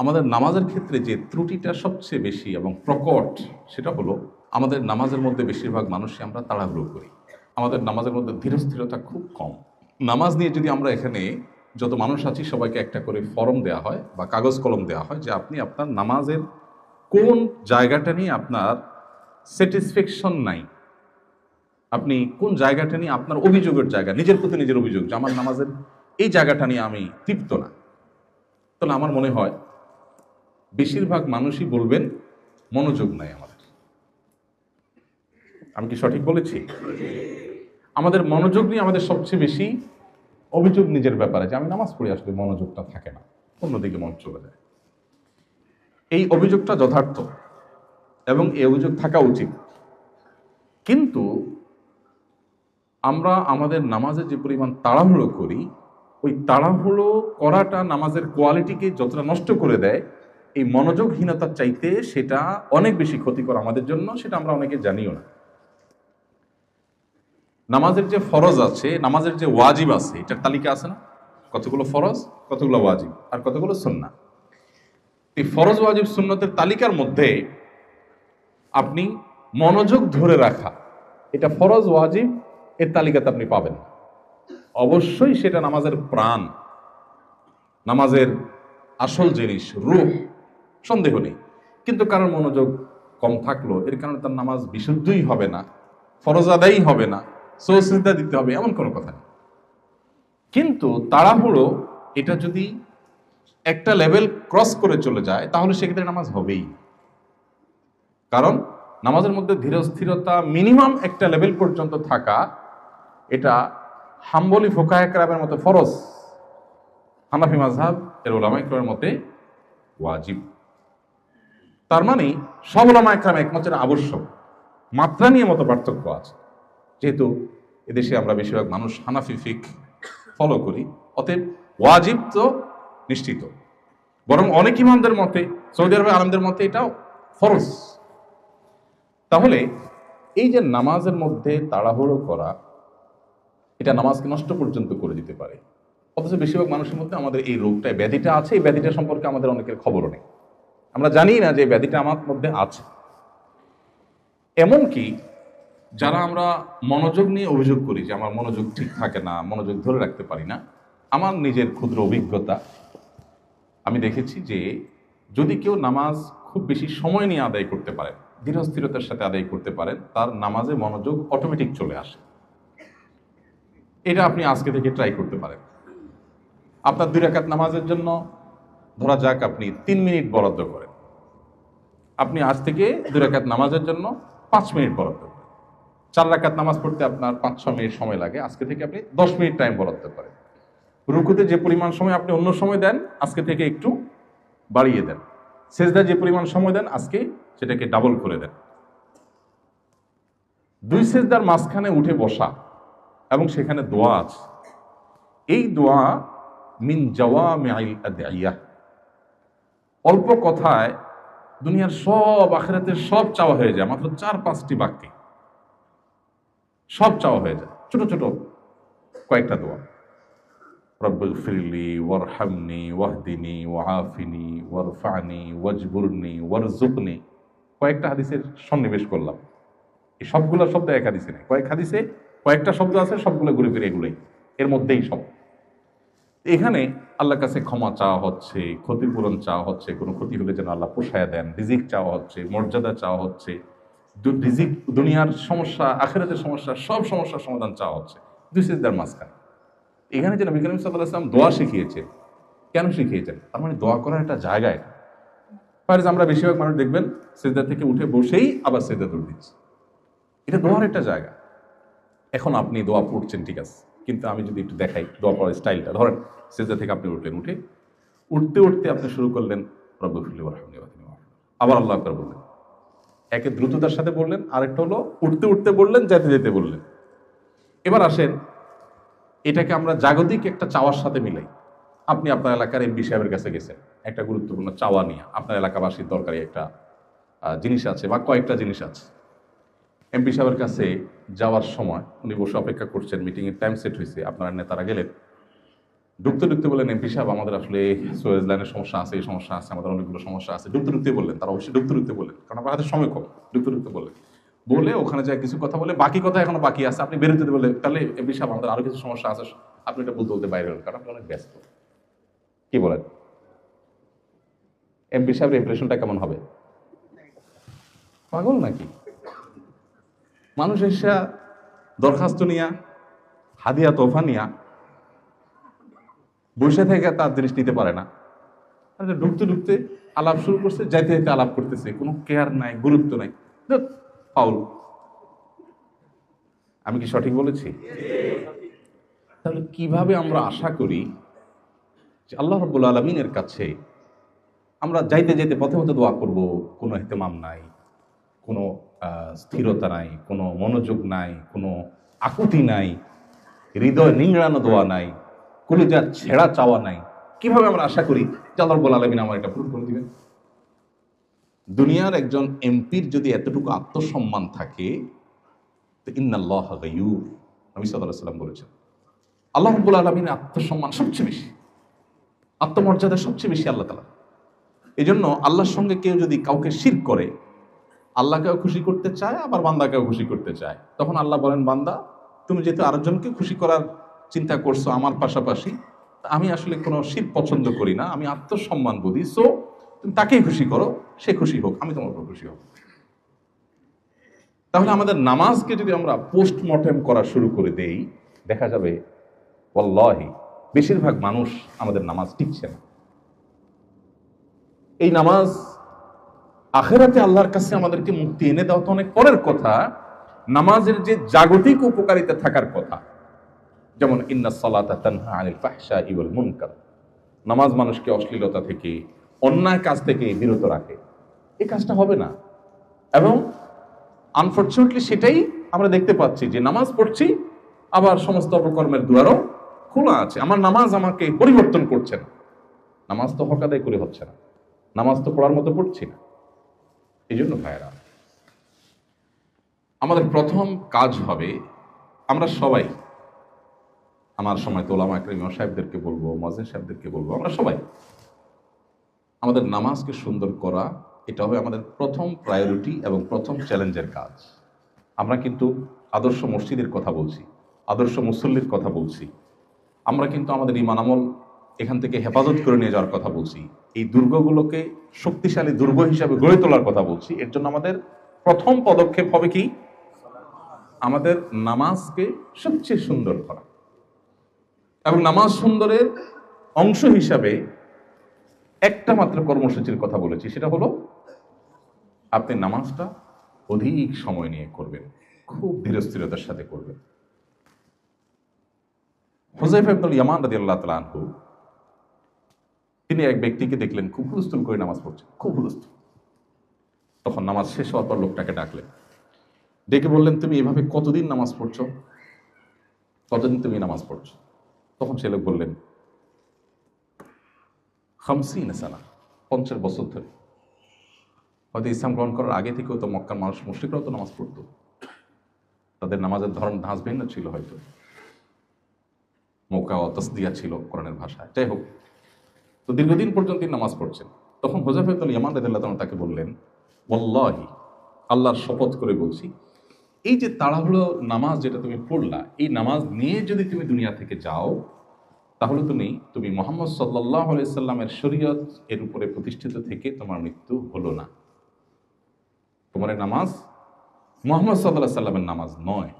আমাদের নামাজের ক্ষেত্রে যে ত্রুটিটা সবচেয়ে বেশি এবং প্রকট, সেটা হলো আমাদের নামাজের মধ্যে বেশিরভাগ মানুষই আমরা তাড়াহুড়ো করি। আমাদের নামাজের মধ্যে ধীরস্থিরতা খুব কম। নামাজ নিয়ে যদি আমরা এখানে যত মানুষ আছি সবাইকে একটা করে ফর্ম দেওয়া হয় বা কাগজ কলম দেওয়া হয় যে আপনি আপনার নামাজের কোন জায়গাটা নিয়ে আপনার স্যাটিসফ্যাকশন নাই, আপনি কোন জায়গাটা নিয়ে আপনার অভিযোগের জায়গা, নিজের প্রতি নিজের অভিযোগ যে আমার নামাজের এই জায়গাটা নিয়ে আমি তৃপ্ত না, তাহলে আমার মনে হয় বেশিরভাগ মানুষই বলবেন মনোযোগ নাই আমাদের। আমি কি সঠিক বলেছি? আমাদের মনোযোগ নিয়ে আমাদের সবচেয়ে বেশি অভিযোগ নিজের ব্যাপারে, যে আমি নামাজ পড়ি আসলে মনোযোগটা থাকে না, অন্যদিকে মন চলে যায়। এই অভিযোগটা যথার্থ এবং এই অভিযোগ থাকা উচিত, কিন্তু আমরা আমাদের নামাজে যে পরিমাণ তাড়াহুড়ো করি, ওই তাড়াহুড়ো করাটা নামাজের কোয়ালিটিকে যতটা নষ্ট করে দেয়, এই মনোযোগহীনতার চাইতে সেটা অনেক বেশি ক্ষতিকর আমাদের জন্য, সেটা আমরা অনেকে জানিও না। নামাজের যে ফরজ আছে, নামাজের যে ওয়াজিব আছে, এটার তালিকা আছে না? কতগুলো ফরজ, কতগুলো ওয়াজিব, আর কতগুলো সুন্নাহ। এই ফরজ ওয়াজিব সুন্নতের তালিকার মধ্যে আপনি মনোযোগ ধরে রাখা, এটা ফরজ ওয়াজিব এর তালিকাতে আপনি পাবেন না। অবশ্যই সেটা নামাজের প্রাণ, নামাজের আসল জিনিস, রূহ, সন্দেহ নেই। কিন্তু কারণ মনোযোগ কম থাকলো, এর কারণে তার নামাজ বিশুদ্ধই হবে না, ফরজ আদায়ই হবে না, সুজদা দিতে হবে, এমন কোনো কথা নেই। কিন্তু তাড়াহুড়ো এটা যদি একটা লেভেল ক্রস করে চলে যায়, তাহলে সেক্ষেত্রে নামাজ হবেই। কারণ নামাজের মধ্যে ধীরস্থিরতা মিনিমাম একটা লেভেল পর্যন্ত থাকা, এটা হাম্বলি ফোকাহে কেরামের মতে ফরজ, হানাফি মাযহাব এর উলামায়ে কেরামের মতে ওয়াজিব। তার মানে সব উলামায়ে কেরাম একমত আবশ্যক, মাত্রা নিয়ে মতো পার্থক্য আছে। যেহেতু এদেশে আমরা বেশিরভাগ মানুষ হানাফি ফিকহ ফলো করি, অতএব ওয়াজিব তো নিশ্চিত। বরং অনেক ইমামদের মতে, সৌদি আরবের আলেমদের মতে এটাও ফরজ। তাহলে এই যে নামাজের মধ্যে তাড়াহুড়ো করা, এটা নামাজকে নষ্ট পর্যন্ত করে দিতে পারে। অথচ বেশিরভাগ মানুষের মধ্যে আমাদের এই রোগটা, ব্যাধিটা আছে। এই ব্যাধিটা সম্পর্কে আমাদের অনেকের খবরও নেই, আমরা জানি না যে ব্যাধিটা আমার মধ্যে আছে। এমনকি যারা আমরা মনোযোগ নিয়ে অভিযোগ করি যে আমার মনোযোগ ঠিক থাকে না, মনোযোগ ধরে রাখতে পারি না, আমার নিজের ক্ষুদ্র অভিজ্ঞতা, আমি দেখেছি যে যদি কেউ নামাজ খুব বেশি সময় নিয়ে আদায় করতে পারেন, ধীরস্থিরতার সাথে আদায় করতে পারেন, তার নামাজে মনোযোগ অটোমেটিক চলে আসে। এটা আপনি আজকে থেকে ট্রাই করতে পারেন। আপনার 2 রাকাত নামাজের জন্য ধরা যাক আপনি 3 মিনিট বরাদ্দ করেন, আপনি আজ থেকে 2 রাকাত নামাজের জন্য 5 মিনিট বরাদ্দ করেন। 4 রাকাত নামাজ পড়তে আপনার 5-6 মিনিট সময় লাগে, আজকে থেকে আপনি 10 মিনিট টাইম বরাদ্দ করেন। রুকুতে যে পরিমাণ সময় আপনি অন্য সময় দেন, আজকে থেকে একটু বাড়িয়ে দেন। সেজদায় যে পরিমাণ সময় দেন, আজকে সেটাকে ডাবল করে দেন। 2 সেজদার মাঝখানে উঠে বসা এবং সেখানে দোয়া আছে। এই দোয়া মিন জাওয়ামিআল আদইয়া, অল্প কথায় দুনিয়ার সব, আখিরাতের সব চাওয়া হয়ে যায় মাত্র 4-5টি বাক্যে। সব চাওয়া হয়ে যায়, ছোট ছোট কয়েকটা দোয়া। রব্বিগফিরলি ওয়ারহামনি ওয়াহদিনি ওয়াআফিনি ওয়ারফানি ওয়াজবুরনি ওয়ারযুকনি। কয়েকটা হাদিসের সন্নিবেশ করলাম। এই সবগুলো শব্দ এক হাদিসে নেই, কয়েক হাদিসে কয়েকটা শব্দ আছে, সবগুলো ঘুরে ফিরে এগুলোই, এর মধ্যেই সব। এখানে আল্লাহর কাছে ক্ষমা চাওয়া হচ্ছে, ক্ষতিপূরণ চাওয়া হচ্ছে, কোনো ক্ষতি হলে যেন আল্লাহ পোষায় দেন, রিজিক চাওয়া হচ্ছে, মর্যাদা চাওয়া হচ্ছে, রিজিক, দুনিয়ার সমস্যা, আখিরাতের সমস্যা, সব সমস্যার সমাধান চাওয়া হচ্ছে 2 সিজদার মাঝখানে। এখানে যে নবী করিম সাল্লাল্লাহু আলাইহি ওয়াসাল্লাম দোয়া শিখিয়েছেন, কেন শিখিয়েছেন? তার মানে দোয়া করার একটা জায়গা এটা। ফার্জ আমরা বেশিরভাগ মানুষ দেখবেন সিজদা থেকে উঠে বসেই আবার সিজদা দৌড় দিচ্ছে, এটা দোয়ার একটা জায়গা। এখন আপনি দোয়া পড়ছেন, ঠিক আছে, কিন্তু আমি যদি একটু দেখাই দোয়া পড়ার স্টাইলটা। ধরেন সিজদা থেকে আপনি উঠলেন, উঠতে উঠতে আপনি শুরু করলেন রব্বিগফিরলি ওয়ারহামনি ওয়াহদিনি ওয়াআফিনি, আবার আল্লাহু আকবার বললেন। একে দ্রুততার সাথে বললেন, আরেকটা হলো উঠতে উঠতে বললেন, যেতে যেতে বললেন। এবার আসেন, এটাকে আমরা জাগতিক একটা চাওয়ার সাথে মিলাই। আপনি আপনার এলাকার এমপি সাহেবের কাছে গেছেন একটা গুরুত্বপূর্ণ চাওয়া নিয়ে, আপনার এলাকাবাসীর দরকারি একটা জিনিস আছে বা কয়েকটা জিনিস আছে। এমপি সাহেবের কাছে যাওয়ার সময় উনি বসে অপেক্ষা করছেন, মিটিংয়ের টাইম সেট হয়েছে, আপনারা নেতারা গেলেন, ঢুকতে ঢুকতে বললেন, এমপি সাহেব আমাদের আসলে সুয়েজ লাইনের সমস্যা আছে, এই সমস্যা আছে, আমাদের অনেকগুলো সমস্যা আছে। ঢুকতে ঢুকতে বললেন, তারা অবশ্যই ঢুকতে ঢুকতে বললেন, কারণ আমার হাতে সময় কম। ঢুকতে ঢুকতে বললেন, বলে ওখানে যায় কিছু কথা বলে, বাকি কথা এখনো বাকি আছে, আপনি বেরোতে বলে, তাহলে এমপি সাহেব আমাদের আরো কিছু সমস্যা আছে, আপনি এটা বলতে বলতে বাইরে হলেন, কারণ আপনি অনেক ব্যস্ত। কি বলেন, এমপি সাহেবের ইমপ্রেশনটা কেমন হবে? পাগল নাকি? মানুষ এসে দরখাস্ত নিয়া, হাদিয়া তোফা নিয়া বসে থেকে তার জিনিস নিতে পারে না। ঢুকতে ঢুকতে আলাপ শুরু করছে, যাইতে যাইতে আলাপ করতেছে, কোনো কেয়ার নাই, গুরুত্ব নাই। ফাউল। আমি কি সঠিক বলেছি? তাহলে কিভাবে আমরা আশা করি যে আল্লাহ রাব্বুল আলামিনের কাছে আমরা যাইতে যাইতে পথে পথে দোয়া করব, কোনো ইহতেমাম নাই, কোনো স্থিরতা নাই, কোনো মনোযোগ নাই, কোনো আকুতি নাই, হৃদয় নিংড়ানো দোয়া নাই, কলিজা ছেঁড়া চাওয়া নাই? কিভাবে আমরা আশা করি যে আল্লাহ রাব্বুল আলামিন আমার এটা পূরণ করে দিবেন? দুনিয়ার একজন এমপির যদি এতটুকু আত্মসম্মান থাকে, তো ইন্নাল্লাহ গায়ুর, নবী সাল্লাল্লাহু আলাইহি ওয়াসাল্লাম বলেছেন, আল্লাহ রাব্বুল আলামিনের আত্মসম্মান সবচেয়ে বেশি, আত্মমর্যাদা সবচেয়ে বেশি আল্লাহ তাআলা। এই জন্য আল্লাহর সঙ্গে কেউ যদি কাউকে শিরক করে, আল্লাহকেও খুশি করতে চায়, আবার বান্দাকেও খুশি করতে চায়, তখন আল্লাহ বলেন, বান্দা তুমি যেহেতু আরেকজনকে খুশি করার চিন্তা করছো আমার পাশাপাশি, আমি আসলে কোনো শিরক পছন্দ করি না, আমি আত্মসম্মান বুঝি, সো তুমি তাকেই খুশি করো, সে খুশি হোক, আমি তোমার উপর খুশি হব। তাহলে আমাদের নামাজকে যদি আমরা পোস্টমর্টেম করা শুরু করে দেই, দেখা যাবে ওয়াল্লাহি বেশিরভাগ মানুষ আমাদের নামাজ টিকছে না। এই নামাজ আখিরাতে আল্লাহর কাছে আমাদেরকে মুক্তি এনে দেওয়া তো অনেক পরের কথা, নামাজের যে জাগতিক উপকারিতা থাকার কথা, যেমন ইন্নাস সালাতা তানহা আনিল ফাহশাই ওয়াল মুনকার, নামাজ মানুষকে অশ্লীলতা থেকে, অন্যায় কাজ থেকে বিরত রাখে, এই কাজটা হবে না। এবং আনফরচুনেটলি সেটাই আমরা দেখতে পাচ্ছি, যে নামাজ পড়ছি, আবার সমস্ত অপকর্মের দুয়ারও খোলা আছে। আমার নামাজ আমাকে পরিবর্তন করছে না, নামাজ তো হক আদায় করে হচ্ছে না, নামাজ তো পড়ার মতো পড়ছি না। এই জন্য ভাইয়েরা, আমাদের প্রথম কাজ হবে, আমরা সবাই, আমার সময় তো ওলামা একরাম ইমাম সাহেবদেরকে বলবো, মুয়াজ্জিন সাহেবদেরকে বলবো, আমরা সবাই আমাদের নামাজকে সুন্দর করা, এটা হবে আমাদের প্রথম প্রায়োরিটি এবং প্রথম চ্যালেঞ্জের কাজ। আমরা কিন্তু আদর্শ মসজিদের কথা বলছি, আদর্শ মুসল্লির কথা বলছি, আমরা কিন্তু আমাদের ঈমান আমল এখান থেকে হেফাজত করে নিয়ে যাওয়ার কথা বলছি, এই দুর্গগুলোকে শক্তিশালী দুর্গ হিসাবে গড়ে তোলার কথা বলছি। এর জন্য আমাদের প্রথম পদক্ষেপ হবে কি? আমাদের নামাজকে সবচেয়ে সুন্দর করা। এবং নামাজ সুন্দরের অংশ হিসাবে একটা মাত্র কর্মসূচির কথা বলেছি, সেটা হলো আপনি নামাজটা অধিক সময় নিয়ে করবেন, খুব ধীরস্থিরতার সাথে করবেন। হুযায়ফা ইবনুল ইয়ামান রাদিয়াল্লাহু তাআলা আনহু, তিনি এক ব্যক্তিকে দেখলেন খুব হুলস্থুল করে নামাজ পড়ছে, খুব হুলস্থুল। তখন নামাজ শেষ হওয়ার পর লোকটাকে ডাকলেন, ডেকে বললেন, তুমি এভাবে কতদিন নামাজ পড়ছো? কতদিন তুমি নামাজ পড়ছো? তখন সে লোক বললেন, 50 সানা, 50 বছর ধরে। হয়তো ইসলাম গ্রহণ করার আগে থেকেও তো মক্কার মানুষ, মুশরিকরাও তো নামাজ পড়তো, তাদের নামাজের ধরন ধাঁচ ভিন্ন ছিল, হয়তো মৌকা ও তাসদিয়া ছিল কোরআনের ভাষায়। যাই হোক, তো দীর্ঘদিন পর্যন্ত তিনি নামাজ পড়ছেন। তখন হুযায়ফা ইবনুল ইয়ামান রাদিয়াল্লাহু তাআলা তাকে বললেন, ওয়াল্লাহি, আল্লাহর শপথ করে বলছি, এই যে তাড়াহুড়ো নামাজ যেটা তুমি পড়লা, এই নামাজ নিয়ে যদি তুমি দুনিয়া থেকে যাও, তাহলে তুমি মুহাম্মদ সাল্লাল্লাহু আলাইহি সাল্লামের শরীয়ত এর উপরে প্রতিষ্ঠিত থেকে তোমার মৃত্যু হলো না। তোমার নামাজ মুহাম্মদ সাল্লাল্লাহু আলাইহি সাল্লামের নামাজ নয়।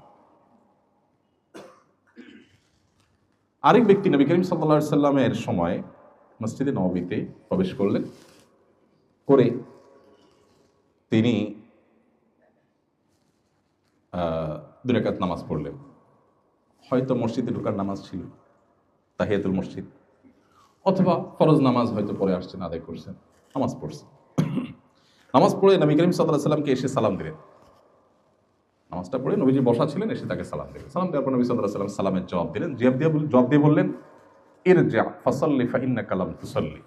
আরেক ব্যক্তি নবী করিম সাল্লাল্লাহু আলাইহি সাল্লামের সময় মসজিদে নববীতে প্রবেশ করলেন, করে তিনি 2 রাকাত নামাজ পড়লেন। হয়তো মসজিদে ঢোকার নামাজ ছিল, তাহিয়াতুল মসজিদ, অথবা ফরজ নামাজ হয়তো পরে আসছেন, আদায় করছেন, নামাজ পড়ছেন। নামাজ পড়ে নবী করিম সাল্লাল্লাহু আলাইহি সাল্লামকে এসে সালাম দিলেন। নামাজটা পড়ে নবীজি বসা ছিলেন, এসে তাকে সালাম দিলেন। সালাম দেওয়ার পর নবী সাল্লাল্লাহু আলাইহি সাল্লাম সালামের জবাব দিলেন। জবাব দিয়ে বললেন, ইরজা ফাসাল্লি ফাইন্নাকা লাম তুসাল্লি,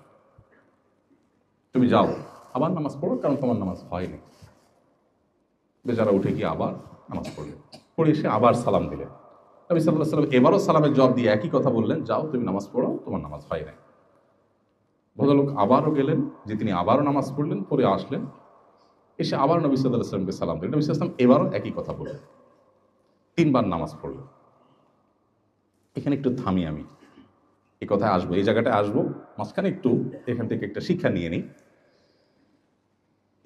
তুমি যাও, আবার নামাজ পড়ো, কারণ তোমার নামাজ হয়নি। বেচারা উঠে গিয়ে আবার নামাজ পড়লেন, পড়ে এসে আবার সালাম দিলেন। নবী সাল্লাল্লাহু আলাইহি ওয়াসাল্লাম এবারও সালামের জবাব দিয়ে একই কথা বললেন, যাও তুমি নামাজ পড়ো, তোমার নামাজ হয় নাই। ভদ্রলোক আবারও গেলেন, যে তিনি আবারও নামাজ পড়লেন, পরে আসলেন, এসে আবার নবী সাল্লাল্লাহু আলাইহি ওয়াসাল্লামকে সালাম দিলেন। নবী সাল্লাল্লাহু আলাইহি ওয়াসাল্লাম এবারও একই কথা বললেন, 3 বার নামাজ পড়লেন। এখানে একটু থামি, আমি এই কথায় আসবো, এই জায়গাটায় আসবো, মাঝখানে একটু এখান থেকে একটা শিক্ষা নিয়ে নিই।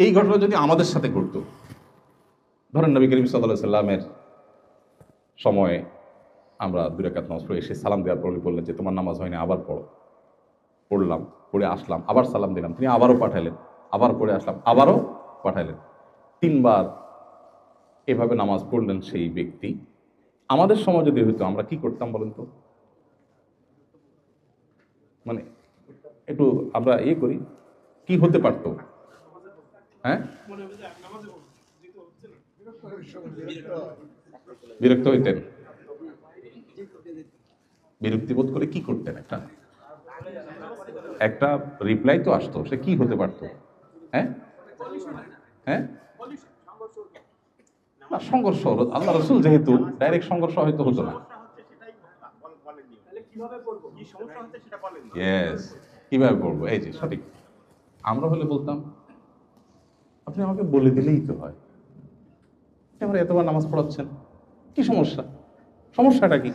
এই ঘটনা যদি আমাদের সাথে ঘটতো, ধরেন নবী করিম সাল্লাল্লাহু আলাইহি ওয়াসাল্লামের সময়ে আমরা 2 রাকাত নামাজ পড়ে এসে সালাম দেওয়ার পরে বললেন যে তোমার নামাজ হয়নি, আবার পড়ো। পড়লাম, পড়ে আসলাম, আবার সালাম দিলাম, তিনি আবারও পাঠাইলেন, আবার পড়ে আসলাম, আবারও পাঠাইলেন। 3 বার এভাবে নামাজ পড়লেন সেই ব্যক্তি। আমাদের সময় যদি হইতো আমরা কি করতাম বলেন তো? মানে একটু আমরা করি, কি হতে পারতো? হ্যাঁ, বিরক্ত হইতেন, বিরক্তি বোধ করে কি করতেন? একটা রিপ্লাই তো আসতো, সে কি হতে পারতো? হ্যাঁ হ্যাঁ, না সংঘর্ষ হলো, আল্লাহ রাসূল যেহেতু ডাইরেক্ট সংঘর্ষ হয়তো হতো না। ইয়েস, কিভাবে পড়বো, এই যে সঠিক। আমরা হলে বলতাম আপনি আমাকে বলে দিলেই তো হয়, আমরা এতবার নামাজ পড়াচ্ছেন, কি সমস্যা, সমস্যাটা কি?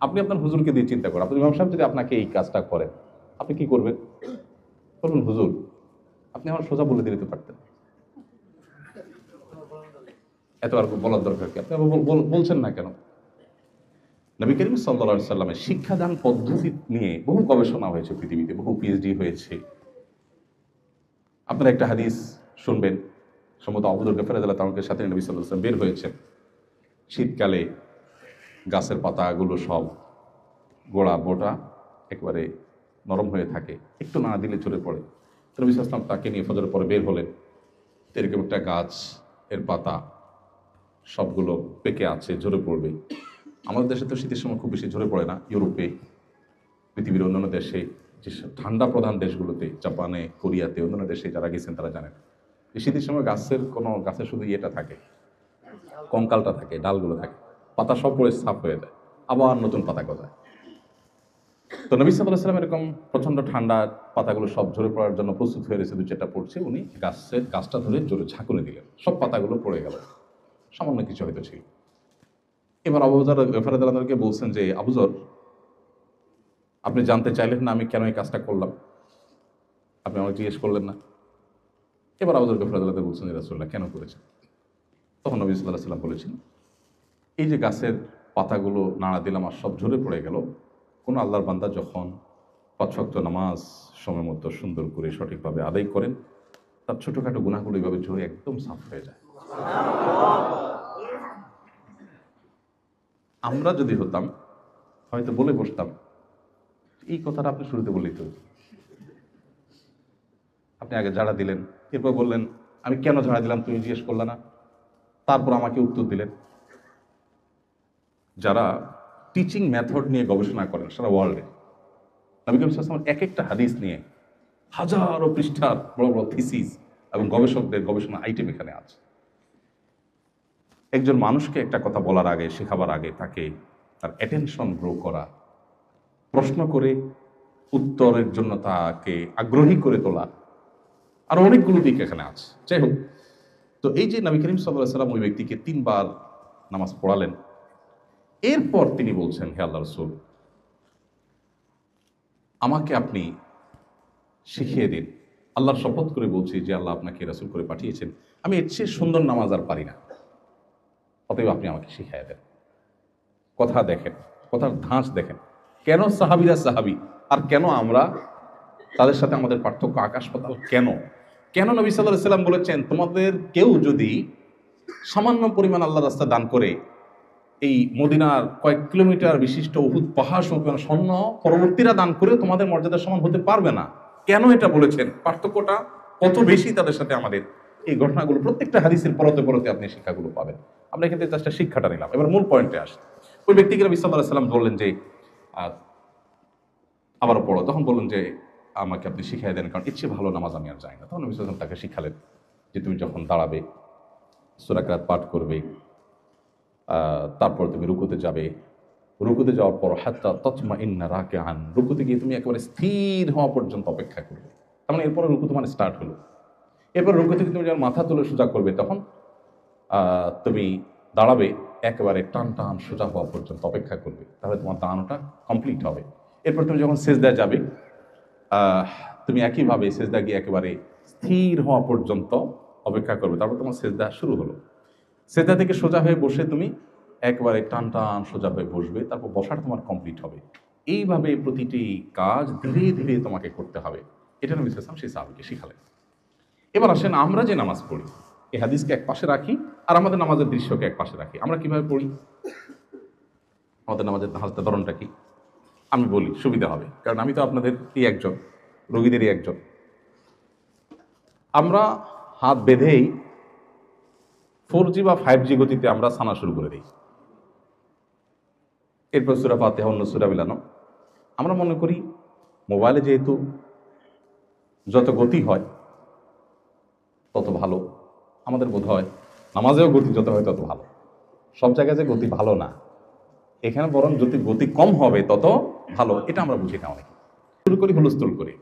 আপনি আপনার হুজুরকে দিয়ে চিন্তা করেন, আপনি ইমাম সাহেব যদি আপনাকে এই কাজটা করেন, আপনি কি করবেন? বলুন হুজুর আপনি আমার সোজা বলে দিতে পারতেন, এত আর বলার দরকার কি? আপনি বলছেন না কেন? নবী করিম সাল্লাল্লাহু আলাইহি সাল্লামের শিক্ষাদান পদ্ধতি নিয়ে বহু গবেষণা হয়েছে পৃথিবীতে, বহু পিএইচডি হয়েছে। আপনারা একটা হাদিস শুনবেন, সম্ভবত আবু যর গফার রাদিয়াল্লাহু তাআলার সাথে নবী সাল্লাল্লাহু আলাইহি ওয়াসাল্লাম বের হয়েছেন। শীতকালে গাছের পাতাগুলো সব গোড়া বোটা একেবারে নরম হয়ে থাকে, একটু না দিলে ঝরে পড়ে। নবী সাল্লাল্লাহু আলাইহি ওয়াসাল্লাম তাকে নিয়ে ফজরের পরে বের হলেন। এরকম একটা গাছ, এর পাতা সবগুলো পেকে আছে, ঝরে পড়বে। আমাদের দেশে তো শীতের সময় খুব বেশি ঝরে পড়ে না, ইউরোপে, পৃথিবীর অন্যান্য দেশে, যে ঠান্ডা প্রধান দেশগুলোতে, জাপানে, কোরিয়াতে, অন্যান্য দেশে যারা গেছেন তারা জানেন যে শীতের সময় গাছের শুধু ইয়েটা থাকে, কঙ্কালটা থাকে, ডালগুলো থাকে, পাতা সব পড়ে সাফ হয়ে যায়, আবার নতুন পাতা গজায়। তো নবী সাল্লাল্লাহু আলাইহি ওয়াসাল্লাম এরকম প্রচন্ড ঠান্ডা, পাতাগুলো সব ঝরে পড়ার জন্য প্রস্তুত হয়ে রয়েছে, 2-4টা পড়ছে, উনি গাছটা ধরে জোরে ঝাঁকুনি দিলেন, সব পাতাগুলো পড়ে গেল, সামান্য কিছু হয়তো ছিল। এবার আবু যর গফার রাদিয়াল্লাহু তাআলাকে বলছেন যে আবু যর, আপনি জানতে চাইলেন না আমি কেন এই কাজটা করলাম, আপনি আমাকে জিজ্ঞেস করলেন না। এবার আবু যর গফার রাদিয়াল্লাহু তাআলা বলছেন যে রাসূলুল্লাহ কেন করেছেন? তখন নবী সাল্লাল্লাহু আলাইহি ওয়াসাল্লাম বলেছেন, এই যে গাছের পাতাগুলো নাড়া দিলাম আর সব ঝরে পড়ে গেল, কোনো আল্লাহর বান্দা যখন 5 ওয়াক্ত নামাজ সময় মতো সুন্দর করে সঠিকভাবে আদায় করেন, তার ছোটখাটো গুনাহগুলো এইভাবে ঝরে একদম সাফ হয়ে যায়। আমরা যদি হতাম হয়তো বলে বসতাম, এই কথাটা আপনি শুরুতে বললেই তো, আপনি আগে ঝাড়া দিলেন, এরপর বললেন আমি কেন ঝাড়া দিলাম তুমি জিজ্ঞেস করলে না, তারপর আমাকে উত্তর দিলেন। যারা টিচিং মেথড নিয়ে গবেষণা করেন সারা ওয়ার্ল্ডে, নবী করিম সাল্লাল্লাহু আলাইহি ওয়াসাল্লাম এক একটা হাদিস নিয়ে হাজারো পৃষ্ঠার বড় বড় থিসিস এবং গবেষকদের গবেষণা আইটেম এখানে আছে। একজন মানুষকে একটা কথা বলার আগে, শেখাবার আগে তাকে তার অ্যাটেনশন গ্রো করা, প্রশ্ন করে উত্তরের জন্য তাকে আগ্রহী করে তোলা, আর অনেকগুলো দিক এখানে আছে। যাই হোক, তো এই যে নবী করিম সাল্লাল্লাহু আলাইহি ওয়াসাল্লাম ওই ব্যক্তিকে 3 বার নামাজ পড়ালেন, এরপর তিনি বলছেন হে আল্লাহর রাসূল, আমাকে আপনি শিখিয়ে দিন, আল্লাহর শপথ করে বলছি যে আল্লাহ আপনাকে রাসূল করে পাঠিয়েছেন, আমি এর চেয়ে সুন্দর নামাজ আর পারি না, অতএব আপনি আমাকে শিখিয়ে দেন। কথা দেখেন, কথার ধাঁচ দেখেন, কেন সাহাবীরা সাহাবী আর কেন আমরা, তাদের সাথে আমাদের পার্থক্য আকাশ পাতাল। কেন কেন নবী সাল্লাল্লাহু আলাইহি ওয়াসাল্লাম বলেছেন তোমাদের কেউ যদি সামান্য পরিমাণ আল্লাহর রাস্তা দান করে, এই মদিনার কয়েক কিলোমিটার বিশিষ্ট উহুদ পাহাড় সমপরিমাণ স্বর্ণ পরবর্তীরা দান করে তোমাদের মর্যাদার সমান হতে পারবে না। কেন এটা বলেছেন, পার্থক্যটা কত বেশি তাদের সাথে আমাদের, এই ঘটনাগুলো প্রত্যেকটা হাদিসের পরতে পরতে আপনি শিক্ষাগুলো পাবেন। আমরা এখান থেকে জাস্ট শিক্ষাটা নিলাম, এবার মূল পয়েন্টে আসি। ওই ব্যক্তিকে নবী সাল্লাল্লাহু আলাইহি ওয়াসাল্লাম বললেন যে আবারও পড়ো, তখন বললেন যে আমাকে আপনি শিখিয়ে দেন, কারণ ইচ্ছে ভালো নামাজ আমি আর যাই না। তখন নবী সাল্লাল্লাহু আলাইহি ওয়াসাল্লাম তাকে শিখালেন যে তুমি যখন দাঁড়াবে সূরা কিরাত পাঠ করবে, তারপর তুমি রুকুতে যাবে, রুকুতে যাওয়ার পর হাত্তা তাতমাইন্না রাকিআন, রুকুতে গিয়ে তুমি একেবারে স্থির হওয়া পর্যন্ত অপেক্ষা করবে। তার মানে এরপরে রুকু তোমার স্টার্ট হলো। এরপর রুকু থেকে তুমি যখন মাথা তুলে সোজা করবে তখন তুমি দাঁড়াবে, একেবারে টান টান সোজা হওয়া পর্যন্ত অপেক্ষা করবে, তাহলে তোমার দাঁড়ানোটা কমপ্লিট হবে। এরপর তুমি যখন সেজদায় যাবে তুমি একইভাবে সেজদা গিয়ে একেবারে স্থির হওয়া পর্যন্ত অপেক্ষা করবে, তারপর তোমার সেজদা শুরু হলো। সেজদা থেকে সোজা হয়ে বসে তুমি একবারে টান টান সোজা হয়ে বসবে, তারপর বসাটা তোমার কমপ্লিট হবে। এইভাবে প্রতিটি কাজ ধীরে ধীরে তোমাকে করতে হবে। এটা নবী সাল্লাল্লাহু আলাইহি ওয়াসাল্লাম সেই সাহাবীকে শিখালেন। এবার আসেন আমরা যে নামাজ পড়ি, এই হাদিসকে এক পাশে রাখি আর আমাদের নামাজের দৃশ্যকে এক পাশে রাখি। আমরা কিভাবে পড়ি, আমাদের নামাজের ধরনটা কি আমি বলি, সুবিধা হবে, কারণ আমি তো আপনাদেরই একজন, রোগীদেরই একজন। আমরা হাত বেঁধেই 4G বা 5G গতিতে আমরা সানা শুরু করে দিই। এরপর সূরা ফাতিহা, অন্য সূরা মিলানো। আমরা মনে করি মোবাইলে যেহেতু যত গতি হয় তত ভালো, আমাদের বোধ হয় নামাজেও গতি যত হয় তত ভালো। সব জায়গায় যে গতি ভালো না, এখানে বরং যদি গতি কম হবে তত ভালো, এটা আমরা বুঝি না। অনেক শুরু করি হুলস্থুল করি,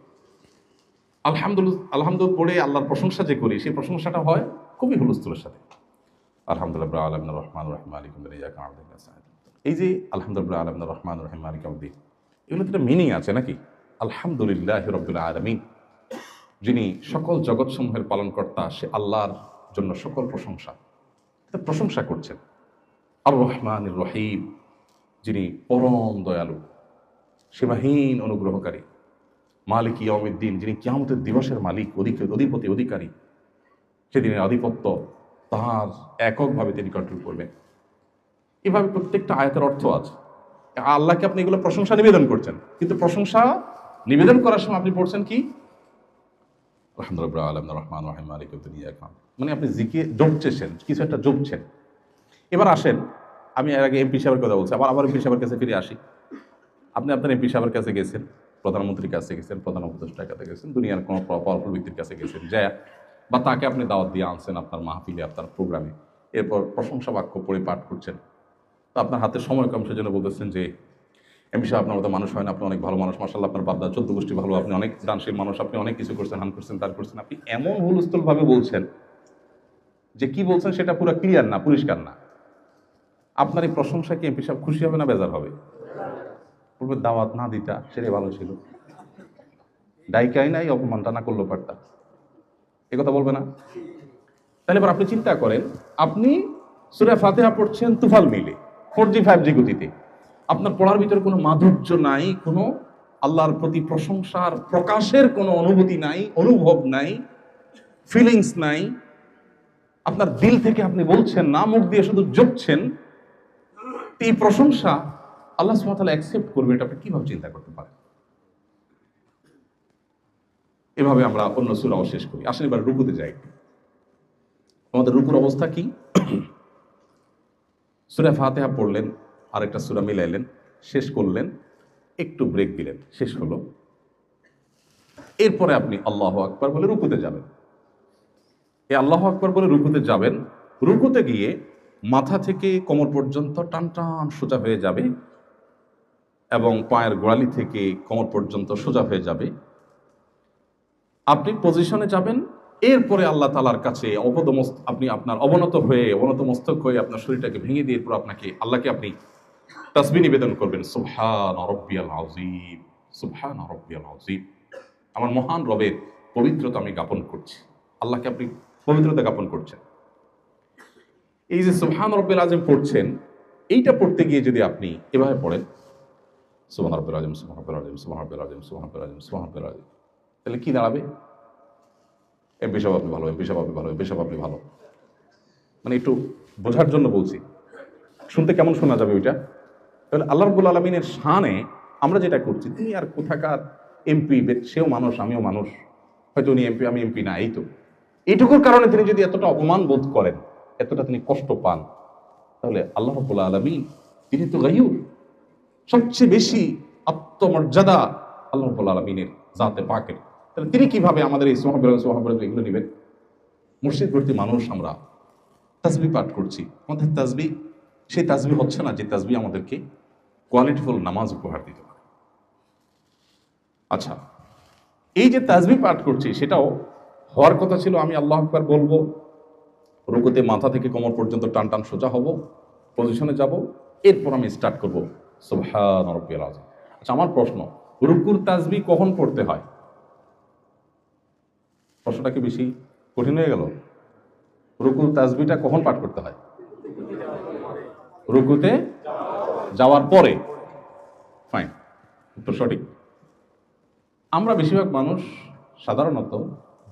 আলহামদুলিল্লাহ পড়ে আল্লাহর প্রশংসা যে করি, সেই প্রশংসাটা হয় খুবই হুলস্থুলের সাথে। আলহামদুলিল্লাহ রাব্বিল আলামিন রহমানির রহিম মালিকিল ইয়াউমিদ্দিন ইয়াকা না'বুদু ওয়া ইয়াকা নাস্তাঈন। এই যে আলহামদুলিল্লাহ রাব্বিল আলামিন রহমানির রহিম মালিকিল ইয়াউমিদ্দিন, এগুলো তো একটা মিনিং আছে নাকি? আলহামদুলিল্লাহি রাব্বিল আলামিন, যিনি সকল জগৎসমূহের পালনকর্তা, সে আল্লাহর জন্য সকল প্রশংসা, প্রশংসা করছেন। আর রহমানির রহিম, যিনি পরম দয়ালু, সীমাহীন অনুগ্রহকারী। মালিক ইয়াউমিদ্দিন, যিনি কিয়ামতের দিবসের মালিক, অধিপতি, অধিকারী। সেদিনের আধিপত্য তাহার এককভাবে তিনি কন্ট্রোল করবেন। এভাবে প্রত্যেকটা আয়াতের অর্থ আছে। আল্লাহকে আপনি এগুলো প্রশংসা নিবেদন করছেন, কিন্তু প্রশংসা নিবেদন করার সময় আপনি পড়ছেন কি? আলহামদুলিল্লাহ রাব্বিল রহমানির রহিম মালিক ইয়াউমিদ্দিন ইয়াকা না'বুদু, মানে আপনি জিকির জপছেন, কিছু একটা জপছেন। এবার আসেন, আমি এর আগে এমপি সাহেবের কথা বলছি, আবার এমপি সাহেবের কাছে ফিরে আসি। আপনি আপনার এমপি সাহেবের কাছে গেছেন, প্রধানমন্ত্রীর কাছে গেছেন, প্রধান উপদেষ্টার কাছে গেছেন, দুনিয়ার কোনো পাওয়ারফুল ব্যক্তির কাছে গেছেন, যায় বা তাকে আপনি দাওয়াত দিয়ে আনছেন আপনার মাহফিলে, আপনার প্রোগ্রামে। এরপর প্রশংসা বাক্য পড়ে পাঠ করছেন। তো আপনার হাতে সময় কম, সেজন্য বলতেছেন যে এমপি সাহেব আপনার মতো মানুষ হয় না, আপনি অনেক ভালো মানুষ, মাশাআল্লাহ আপনার বাপদা 14 গোষ্ঠী ভালো, আপনি অনেক দানশীল মানুষ, আপনি অনেক কিছু করছেন, হান করছেন, তার করছেন। আপনি এমন হুলস্থুল ভাবে বলছেন যে কি বলছেন সেটা পুরো ক্লিয়ার না, পরিষ্কার না। আপনার এই প্রশংসা কি এমপি সাহেব খুশি হবে না বেজার হবে? পূর্বে দাওয়াত না দিতা সেটাই ভালো ছিল, ডাইকাই নাই, অপমানটা না করলো পারতা, এ কথা বলবে না? তাহলে এবার আপনি চিন্তা করেন, আপনি সূরা ফাতিহা পড়ছেন তুফাল মিলে 4G 5G গতিতে, আপনার পড়ার ভিতরে কোনো মাধুর্য নাই, কোনো আল্লাহর প্রতি প্রশংসার প্রকাশের কোনো অনুভূতি নাই, অনুভব নাই, ফিলিংস নাই, আপনার দিল থেকে আপনি বলছেন না, মুখ দিয়ে শুধু জপছেন। এই প্রশংসা আল্লাহ সুবহানাহু ওয়া তাআলা অ্যাকসেপ্ট করবে, এটা আপনি কিভাবে চিন্তা করতে পারেন? এভাবে আমরা অন্য সূরাও শেষ করি। আসেন এবার রুকুতে যাই। আমাদের রুকুর অবস্থা কি? সূরা ফাতিহা পড়লেন, আরেকটা সূরা মিলাইলেন, শেষ করলেন, একটু ব্রেক দিলেন, শেষ হলো। এরপরে আপনি আল্লাহু আকবার বলে রুকুতে যাবেন। এই আল্লাহু আকবার বলে রুকুতে যাবেন। রুকুতে গিয়ে মাথা থেকে কোমর পর্যন্ত টান টান সোজা হয়ে যাবে এবং পায়ের গোড়ালি থেকে কোমর পর্যন্ত সোজা হয়ে যাবে। আপনি পজিশনে যাবেন, এরপরে আল্লাহ তাআলার কাছে আপনি আপনার অবনত মস্তক হয়ে আপনার শরীরটাকে ভেঙে দিয়ে পুরো আল্লাহকে আপনি তাসবিহ নিবেদন করবেন, সুবহান রাব্বিয়াল আযীম, সুবহান রাব্বিয়াল আযীম। আমার মহান রবের পবিত্রতা আমি জ্ঞাপন করছি। আল্লাহকে আপনি পবিত্রতা জ্ঞাপন করছেন। এই যে সুবহান রাব্বিয়াল আযীম পড়ছেন, এইটা পড়তে গিয়ে যদি আপনি এভাবে পড়েন, সুবহান রাব্বিয়াল আযীম, সুবহান রাব্বিয়াল আযীম, সুবহান রাব্বিয়াল আযীম, সুবহান রাব্বিয়াল আযীম, সুবহান রাব্বিয়াল আযীম, তাহলে কি দাঁড়াবে? এমপি সাহেব আপনি ভালো, এমপি সাহেব আপনি ভালো, এমপি সাহেব আপনি ভালো। মানে একটু বোঝার জন্য বলছি, শুনতে কেমন শোনা যাবে ওইটা? তাহলে আল্লাহ রাব্বুল আলামিনের শানে আমরা যেটা করছি, তিনি আর কোথাকার এমপি, সেও মানুষ, আমিও মানুষ, হয়তো উনি এমপি, আমি এমপি না, এই তো এইটুকুর কারণে তিনি যদি এতটা অপমান বোধ করেন, এতটা তিনি কষ্ট পান, তাহলে আল্লাহ রাব্বুল আলামিন তিনি তো গায়ুব, সবচেয়ে বেশি আত্মমর্যাদা আল্লাহ রাব্বুল আলামিনের জাতে পাকের। তাহলে তিনি কিভাবে আমাদের এই সুবহানাল্লাহ এগুলো নেবেন? মসজিদ ভর্তি মানুষ, আমরা তাসবিহ পাঠ করছি, আমাদের তাসবিহ সেই তাসবিহ হচ্ছে না যে তাসবিহ আমাদেরকে কোয়ালিটিফুল নামাজ উপহার দিতে পারে। আচ্ছা, এই যে তাসবিহ পাঠ করছি সেটাও হওয়ার কথা ছিল আমি আল্লাহু আকবার বলবো, রুকুতে মাথা থেকে কোমর পর্যন্ত টান টান সোজা হব, পজিশনে যাব, এরপর আমি স্টার্ট করব সুবহান রাব্বিয়াল আযীম। আচ্ছা, আমার প্রশ্ন, রুকুর তাসবিহ কখন পড়তে হয়? প্রশ্নটা কি বেশি কঠিন হয়ে গেল? রুকুর তাসবিহটা কখন পাঠ করতে হয়? রুকুতে যাওয়ার পরে। ফাইন, উত্তর সঠিক। আমরা বেশিরভাগ মানুষ সাধারণত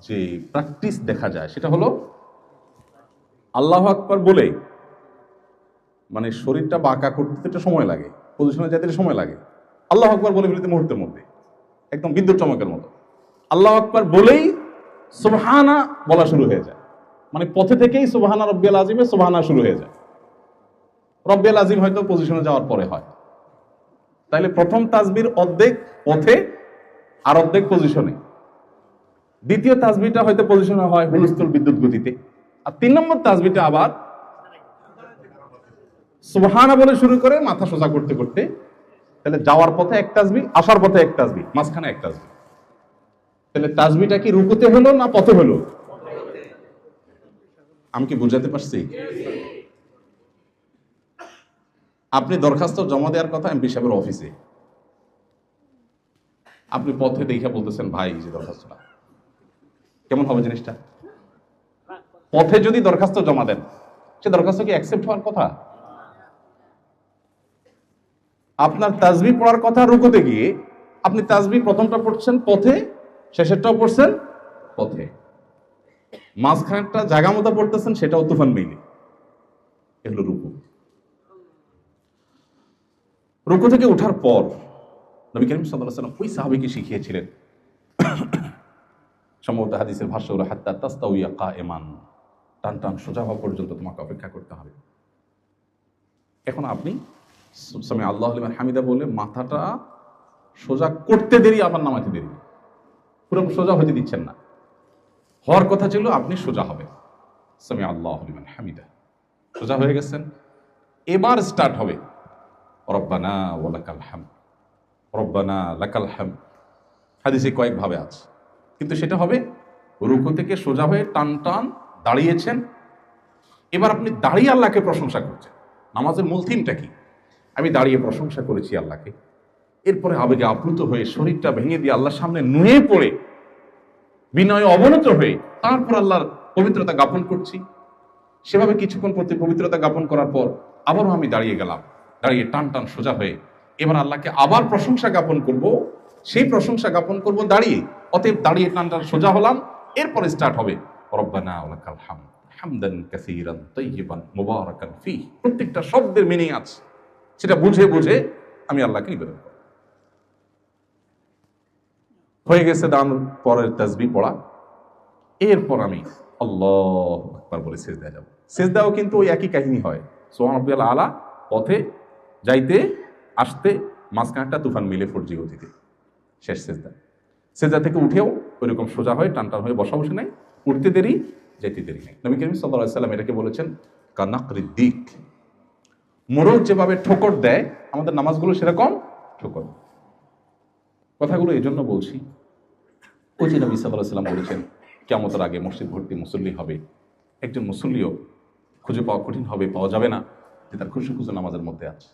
যে প্র্যাকটিস দেখা যায় সেটা হলো আল্লাহু আকবার বলে মানে শরীরটা বাঁকা করতে একটু সময় লাগে, পজিশনে যেতে সময় লাগে, আল্লাহু আকবার বলে ফেলতে মুহূর্তের মধ্যে, একদম বিদ্যুৎ চমকের মতো আল্লাহু আকবার বলেই সুবহানা বলা শুরু হয়ে যায়। মানে পথে থেকেই সুবহানা রব্বিয়াল আযীমে সুবহানা শুরু হয়ে যায়। রব্বিয়াল আযীম হয়তো পজিশনে যাওয়ার পরে হয়, তাইলে প্রথম তাসবির অর্ধেক পথে আর অর্ধেক পজিশনে, দ্বিতীয় তাসবিহটা হয়তো পজিশনে হয় হুলস্থুল বিদ্যুৎ গতিতে, আর 3 নম্বর তাসবিহটা আবার সুবহানা বলে শুরু করে মাথা সোজা করতে করতে, তাহলে যাওয়ার পথে এক তাসবিহ, আসার পথে এক তাসবিহ, মাঝখানে এক তাসবিহ। তাহলে তাসবিহটা কি রুকুতে হলো না পথে হলো? আমি কি বুঝাতে পারছি? আপনি দরখাস্ত জমা দেওয়ার কথা এমপি সাহেবের অফিসে, আপনি পথে দেখে বলতেছেন ভাই যে দরখাস্তটা, কেমন হবে জিনিসটা? পথে যদি দরখাস্ত জমা দেন, সে দরখাস্ত কি অ্যাকসেপ্ট হওয়ার কথা? আপনার তাসবিহ পড়ার কথা রুকুতে গিয়ে, আপনি তাসবিহ প্রথমটা পড়ছেন পথে, শেষেরটাও পড়ছেন পথে, মাঝখানেরটা জায়গা মতো পড়তেছেন সেটাও তুফান মেইলে। এগুলো রুকু। রুকু থেকে ওঠার পর নবী করিম সাল্লাল্লাহু আলাইহি ওয়াসাল্লাম ওই সাহাবীকে শিখিয়েছিলেন, সম্ভবত হাদিসের ভাষ্য হলো হাত্তা তাস্তাউইয়া কায়েমান, টান টান সোজা হওয়া পর্যন্ত তোমাকে অপেক্ষা করতে হবে। এখন আপনি সামি আল্লাহু লিমান হামিদা বলে মাথাটা সোজা করতে দেরি, আবার নামাতে দেরি, পুরো সোজা হতে দিচ্ছেন না। হওয়ার কথা ছিল আপনি সোজা হবে, সামি আল্লাহু লিমান হামিদা, সোজা হয়ে গেছেন। এবার স্টার্ট হবে রব্বানা ওয়া লাকাল হামদ, রব্বানা লাকাল হামদ। হাদিসে কয়েক ভাবে আছে, কিন্তু সেটা হবে রুকু থেকে সোজা হয়ে টান টান দাঁড়িয়েছেন। এবার আপনি দাঁড়িয়ে আল্লাহকে প্রশংসা করছেন। নামাজের মূল থিমটা কি? আমি দাঁড়িয়ে প্রশংসা করেছি আল্লাহকে, এরপরে আবেগে আপ্লুত হয়ে শরীরটা ভেঙে দিয়ে আল্লাহর সামনে নুয়ে পড়ে বিনয় অবনত হয়ে তারপর আল্লাহর পবিত্রতা জ্ঞাপন করছি। সেভাবে কিছুক্ষণ প্রতি পবিত্রতা জ্ঞাপন করার পর আবারও আমি দাঁড়িয়ে গেলাম, দাঁড়িয়ে টান টান সোজা হয়ে এবার আল্লাহকে আবার প্রশংসা জ্ঞাপন করব, সেই প্রশংসা জ্ঞাপন করব দাঁড়িয়ে। অতএব দাঁড়িয়ে টান টান সোজা হলাম, এরপরে স্টার্ট হবে রব্বানা ওয়া লাকাল হামদ হামদান কাসীরান তাইয়িবান মুবারাকান ফীহি। প্রত্যেকটা শব্দের মিনিং আছে, সেটা বুঝে বুঝে আমি আল্লাহকে নিবেদন করব। হয়ে গেছে দান পরের তাসবিহ পড়া, এরপর আমি আল্লাহু আকবার বলে সিজদায় যাব। সিজদাও কিন্তু ওই একই কাহিনী হয়, সুবহান রাব্বিয়াল আলা পথে যাইতে আসতে মাঝখানটা তুফান মিলে ফোরজি গতিতে শেষ সিজদা। সিজদা থেকে উঠেও ওইরকম সোজা হয়ে টান টান হয়ে বসা বসে নাই, উঠতে দেরি যাইতে দেরি নেই। নবী করিম সাল্লাল্লাহু আলাইহি ওয়াসাল্লাম এটাকে বলেছেন কানাকরিদ দিক, মোরগ যেভাবে ঠোকর দেয় আমাদের নামাজগুলো সেরকম ঠোকর। কথাগুলো এই জন্য বলছি, ওই যে নবী সাল্লাল্লাহু আলাইহি ওয়াসাল্লাম বলেছেন কিয়ামতের আগে মসজিদ ভর্তি মুসল্লি হবে, একজন মুসল্লিও খুঁজে পাওয়া কঠিন হবে, পাওয়া যাবে না যে তার খুশু খুশু নামাজের মধ্যে আছে।